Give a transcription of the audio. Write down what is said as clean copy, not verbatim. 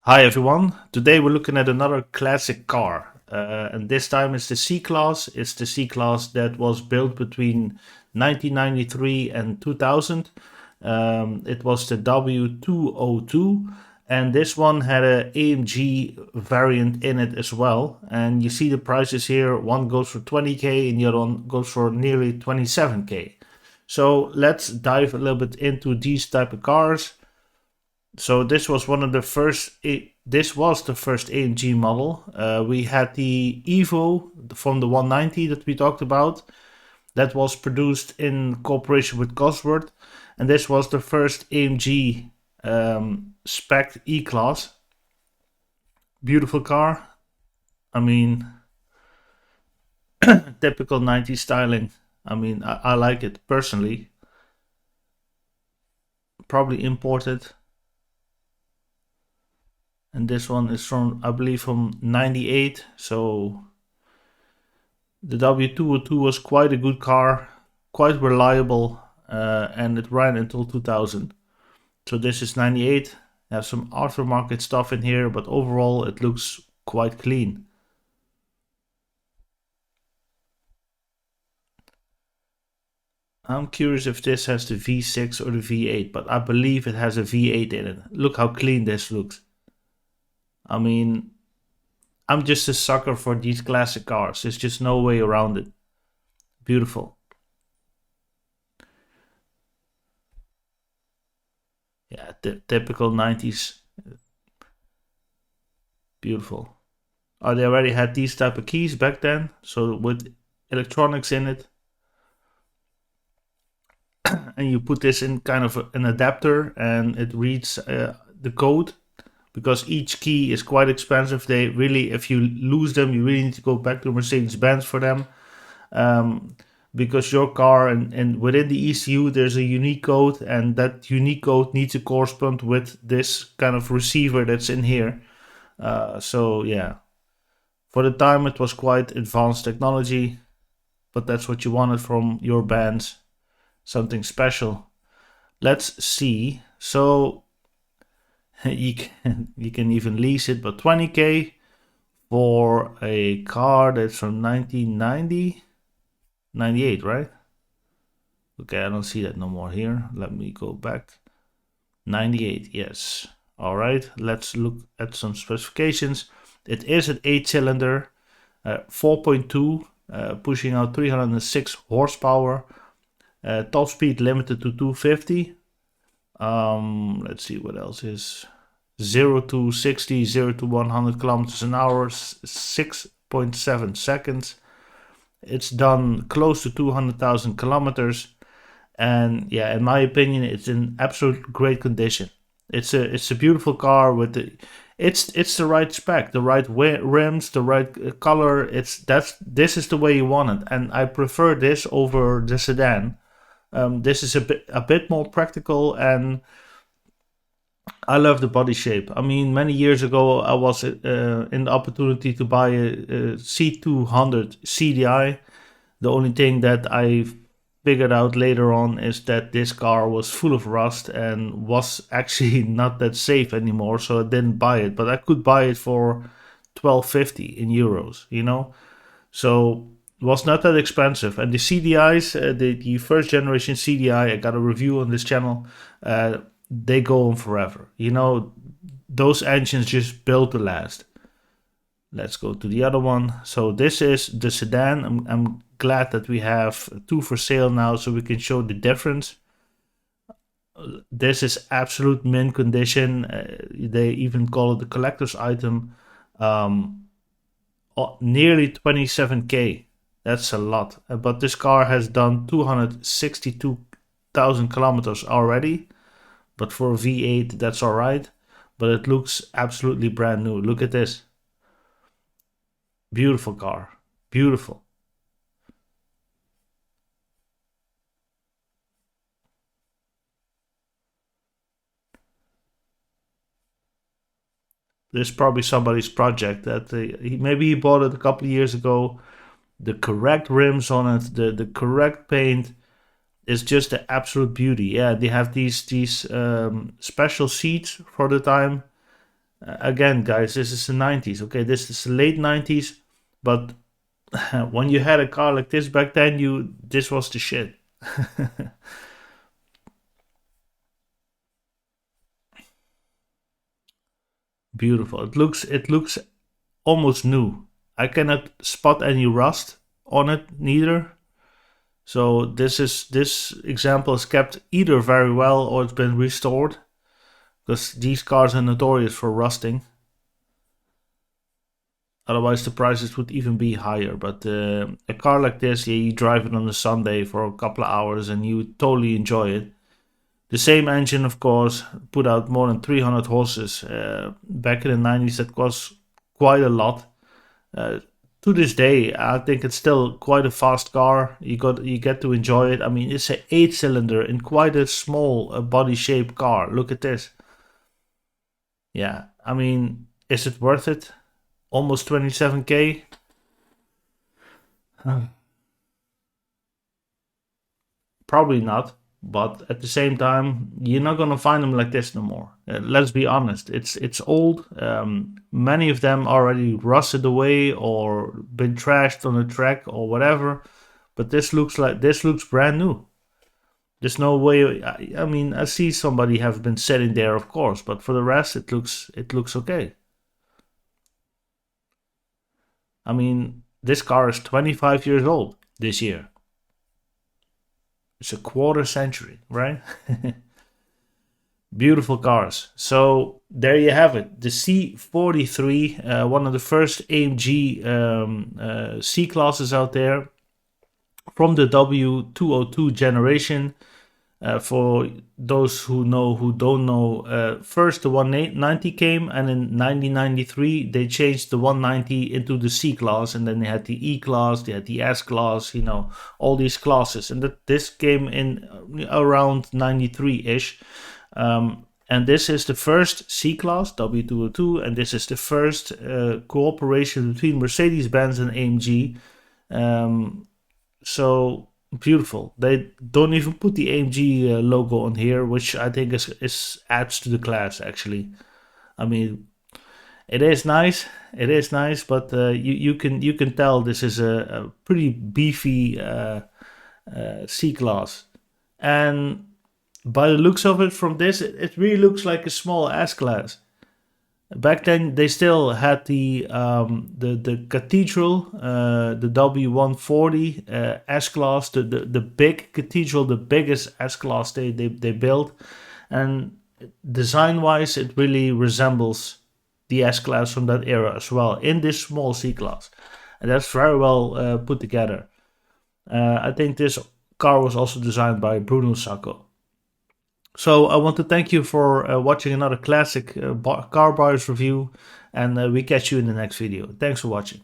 Hi everyone, today we're looking at another classic car, and this time it's the C-Class. It's the C-Class that was built between 1993 and 2000. It was the W202, and this one had a AMG variant in it as well. And you see the prices here, one goes for 20k and the other one goes for nearly 27k. So let's dive a little bit into these type of cars. So this was one of the first. This was the first AMG model. We had the Evo from the 190 that we talked about. That was produced in cooperation with Cosworth, and this was the first AMG spec E-Class. Beautiful car. I mean, typical 90s styling. I mean, I like it personally. Probably imported. And this one is from, I believe, from 98. So the W202 was quite a good car, quite reliable, and it ran until 2000. So this is 98. Have some aftermarket stuff in here, but overall it looks quite clean. I'm curious if this has the V6 or the V8, but I believe it has a V8 in it. Look how clean this looks. I mean, I'm just a sucker for these classic cars. There's just no way around it. Beautiful. Yeah, typical 90s. Beautiful. Oh, they already had these type of keys back then, so with electronics in it. And you put this in kind of an adapter and it reads the code, because each key is quite expensive. They really, if you lose them, you really need to go back to Mercedes-Benz for them. Because your car and within the ECU there's a unique code, and that unique code needs to correspond with this kind of receiver that's in here. So yeah, for the time it was quite advanced technology, but that's what you wanted from your bands, something special. Let's see. So you can even lease it, but 20k for a car that's from 1990, 98, right? Okay, I don't see that no more here. Let me go back. 98, yes. All right, let's look at some specifications. It is an 8-cylinder, 4.2, pushing out 306 horsepower. Top speed limited to 250. Let's see what else is. 0 to 60, 0 to 100 kilometers an hour, 6.7 seconds. It's done close to 200,000 kilometers. And yeah, in my opinion, it's in absolute great condition. It's a beautiful car with it's the right spec, the right rims, the right color. This is the way you want it, and I prefer this over the sedan. This is a bit more practical, and I love the body shape. I mean, many years ago, I was in the opportunity to buy a C200 CDI. The only thing that I figured out later on is that this car was full of rust and was actually not that safe anymore, so I didn't buy it. But I could buy it for 1250 in euros, So it was not that expensive. And the CDIs, the first generation CDI, I got a review on this channel. They go on forever. Those engines just built to last. Let's go to the other one. So this is the sedan. I'm glad that we have two for sale now, so we can show the difference. This is absolute mint condition. They even call it the collector's item. Nearly 27k. That's a lot. But this car has done 262,000 kilometers already. But for a V8, that's all right. But it looks absolutely brand new. Look at this. Beautiful car. Beautiful. This is probably somebody's project that maybe he bought it a couple of years ago. The correct rims on it, the correct paint is just an absolute beauty. Yeah, they have these special seats for the time. Again, guys, this is the 90s. Okay, this is the late 90s, but when you had a car like this back then, this was the shit. Beautiful. It looks almost new. I cannot spot any rust on it neither. So this example is kept either very well or it's been restored, because these cars are notorious for rusting. Otherwise, the prices would even be higher. But a car like this, yeah, you drive it on a Sunday for a couple of hours and you totally enjoy it. The same engine, of course, put out more than 300 horses. Back in the 90s, that was quite a lot. To this day, I think it's still quite a fast car. You get to enjoy it. I mean, it's an 8-cylinder in quite a small body shaped car. Look at this. Yeah, I mean, is it worth it? Almost 27k. Probably not. But at the same time, you're not gonna find them like this no more. Let's be honest. It's old. Many of them already rusted away or been trashed on the track or whatever. But this looks brand new. There's no way. I mean, I see somebody have been sitting there, of course, but for the rest, it looks okay. I mean, this car is 25 years old this year. It's a quarter century, right? Beautiful cars. So there you have it. The C43, one of the first AMG C classes out there from the W202 generation. For those who know, who don't know, first the 190 came, and in 1993 they changed the 190 into the C class, and then they had the E class, they had the S class, all these classes, and this came in around 93-ish. And this is the first C class, W202, and this is the first cooperation between Mercedes-Benz and AMG. So beautiful. They don't even put the AMG logo on here, which I think is adds to the class. Actually, I mean, it is nice. It is nice, but you can tell this is a pretty beefy C class, and by the looks of it from this, it really looks like a small S class. Back then, they still had the cathedral, the W140 S class, the big cathedral, the biggest S class they built, and design wise, it really resembles the S class from that era as well in this small C class, and that's very well put together. I think this car was also designed by Bruno Sacco. So I want to thank you for watching another classic car buyers review, and we catch you in the next video. Thanks for watching.